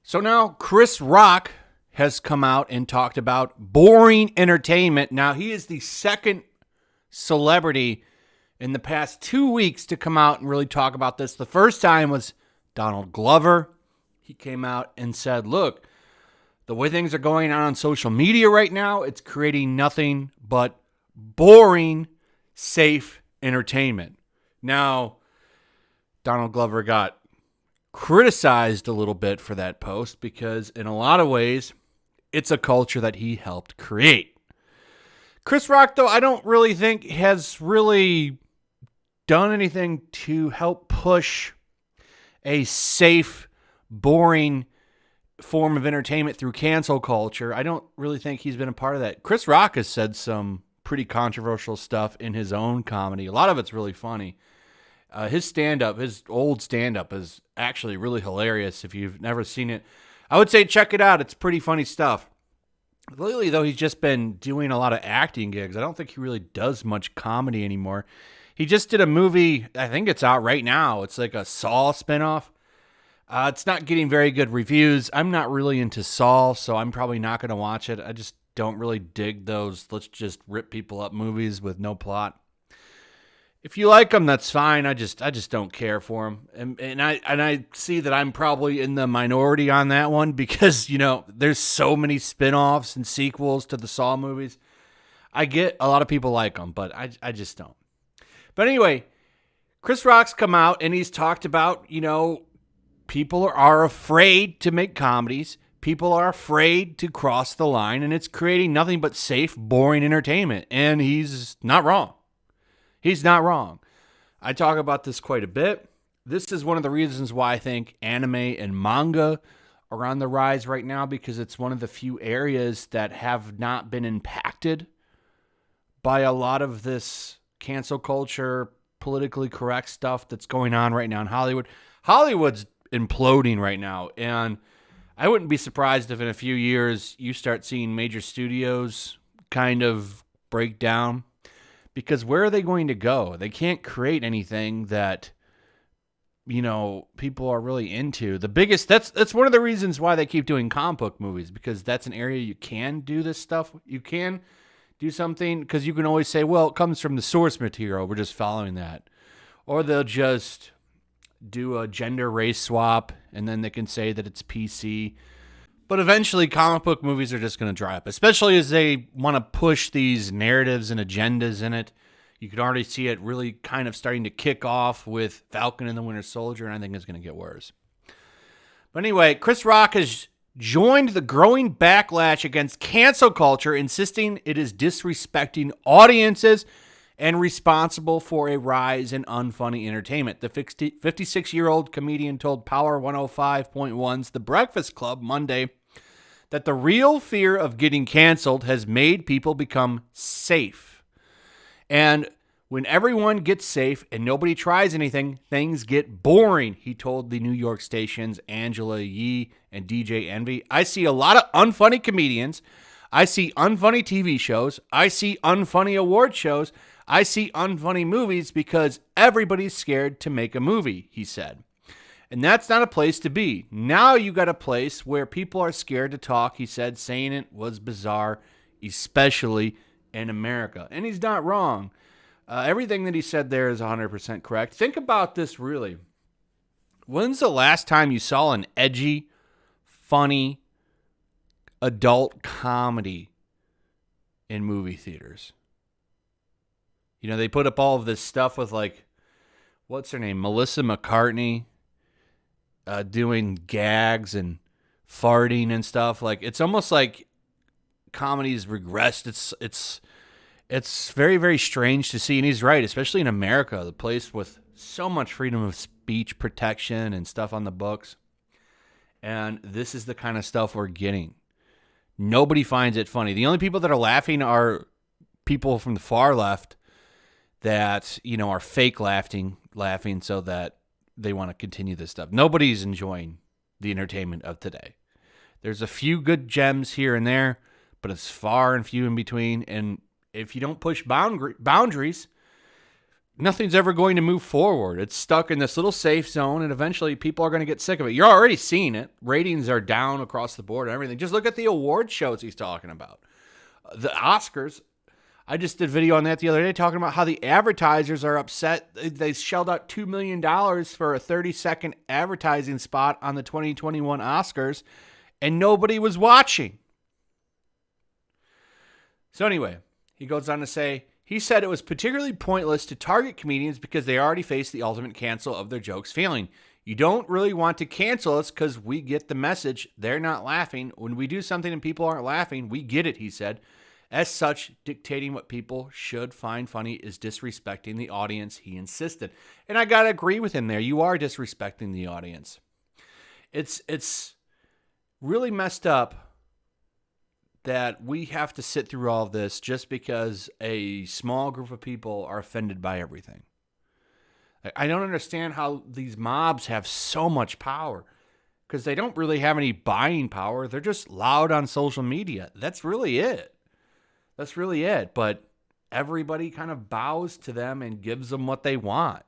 So now Chris Rock has come out and talked about boring entertainment. Now, he is the second celebrity in the past 2 weeks to come out and really talk about this. The first time was Donald Glover. He came out and said, look, the way things are going on social media right now, it's creating nothing but boring, safe entertainment. Now, Donald Glover got criticized a little bit for that post because in a lot of ways, it's a culture that he helped create. Chris Rock, though, I don't really think has really done anything to help push a safe, boring form of entertainment through cancel culture. I don't really think he's been a part of that. Chris Rock has said some pretty controversial stuff in his own comedy. A lot of it's really funny. His stand-up, his old stand-up is actually really hilarious. If you've never seen it, I would say check it out. It's pretty funny stuff. Lately, though, he's just been doing a lot of acting gigs. I don't think he really does much comedy anymore. He just did a movie, I think it's out right now. It's like a Saw Spinoff. It's not getting very good reviews. I'm not really into Saw, so I'm probably not going to watch it. I just don't really dig those let's just rip people up movies with no plot. If you like them, that's fine. I just don't care for them. And I see that I'm probably in the minority on that one because, you know, there's so many spin-offs and sequels to the Saw movies. I get a lot of people like them, but I just don't. But anyway, Chris Rock's come out and he's talked about, you know, people are afraid to make comedies. People are afraid to cross the line, and it's creating nothing but safe, boring entertainment. And he's not wrong. He's not wrong. I talk about this quite a bit. This is one of the reasons why I think anime and manga are on the rise right now, because it's one of the few areas that have not been impacted by a lot of this cancel culture, politically correct stuff that's going on right now in Hollywood. Hollywood's imploding right now, and I wouldn't be surprised if in a few years you start seeing major studios kind of break down, because where are they going to go? They can't create anything that, you know, people are really into. The biggest, that's one of the reasons why they keep doing comic book movies, because that's an area you can do this stuff. You can do something because you can always say, well, it comes from the source material. We're just following that. Or they'll just do a gender race swap, and then they can say that it's PC. But eventually, comic book movies are just going to dry up, especially as they want to push these narratives and agendas in it. You can already see it really kind of starting to kick off with Falcon and the Winter Soldier, and I think it's going to get worse. But anyway, Chris Rock has joined the growing backlash against cancel culture, insisting it is disrespecting audiences and responsible for a rise in unfunny entertainment. The 56-year-old comedian told Power 105.1's The Breakfast Club Monday that the real fear of getting canceled has made people become safe. And when everyone gets safe and nobody tries anything, things get boring, he told the New York stations Angela Yee and DJ Envy. I see a lot of unfunny comedians. I see unfunny TV shows. I see unfunny award shows. I see unfunny movies because everybody's scared to make a movie, he said. And that's not a place to be. Now you got a place where people are scared to talk, he said, saying it was bizarre, especially in America. And he's not wrong. Everything that he said there is 100% correct. Think about this really. When's the last time you saw an edgy, funny, adult comedy in movie theaters? You know, they put up all of this stuff with, like, what's her name? Melissa McCartney doing gags and farting and stuff. Like, it's almost like comedy's regressed. It's very, very strange to see. And he's right, especially in America, the place with so much freedom of speech protection and stuff on the books. And this is the kind of stuff we're getting. Nobody finds it funny. The only people that are laughing are people from the far left that, you know, are fake laughing so that they want to continue this stuff. Nobody's enjoying the entertainment of today. There's a few good gems here and there, but it's far and few in between. And if you don't push boundaries, nothing's ever going to move forward. It's stuck in this little safe zone, and eventually people are going to get sick of it. You're already seeing it. Ratings are down across the board and everything. Just look at the award shows he's talking about. The Oscars. I just did a video on that the other day talking about how the advertisers are upset. They shelled out $2 million for a 30-second advertising spot on the 2021 Oscars, and nobody was watching. So anyway, he goes on to say, he said it was particularly pointless to target comedians because they already face the ultimate cancel of their jokes failing. You don't really want to cancel us because we get the message. They're not laughing. When we do something and people aren't laughing, we get it, he said. As such, dictating what people should find funny is disrespecting the audience, he insisted. And I got to agree with him there. You are disrespecting the audience. It's really messed up that we have to sit through all of this just because a small group of people are offended by everything. I don't understand how these mobs have so much power because they don't really have any buying power. They're just loud on social media. That's really it. But everybody kind of bows to them and gives them what they want.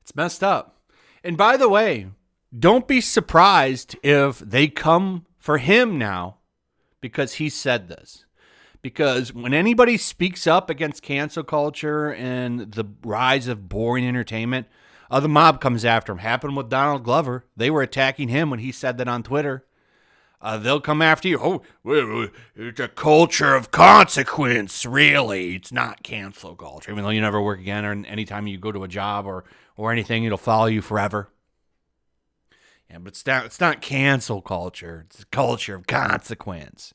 It's messed up. And by the way, don't be surprised if they come for him now because he said this. Because when anybody speaks up against cancel culture and the rise of boring entertainment, the mob comes after him. Happened with Donald Glover. They were attacking him when he said that on Twitter. They'll come after you. Oh, it's a culture of consequence, really. It's not cancel culture. Even though you never work again or anytime you go to a job or anything, it'll follow you forever. Yeah, but it's not cancel culture. It's a culture of consequence.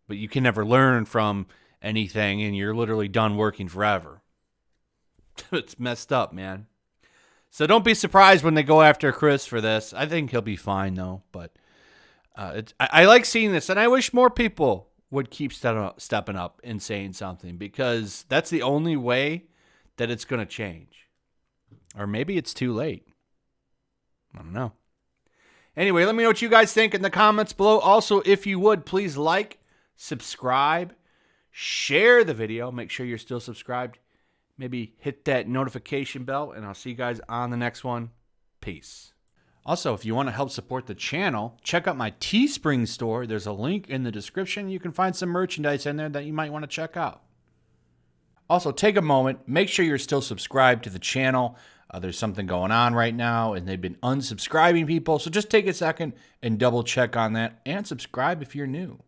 But you can never learn from anything, and you're literally done working forever. It's messed up, man. So don't be surprised when they go after Chris for this. I think he'll be fine, though, but... I like seeing this, and I wish more people would keep stepping up and saying something because that's the only way that it's going to change. Or maybe it's too late. I don't know. Anyway, let me know what you guys think in the comments below. Also, if you would, please like, subscribe, share the video. Make sure you're still subscribed. Maybe hit that notification bell, and I'll see you guys on the next one. Peace. Also, if you want to help support the channel, check out my Teespring store. There's a link in the description. You can find some merchandise in there that you might want to check out. Also, take a moment. Make sure you're still subscribed to the channel. There's something going on right now, and they've been unsubscribing people. So just take a second and double check on that and subscribe if you're new.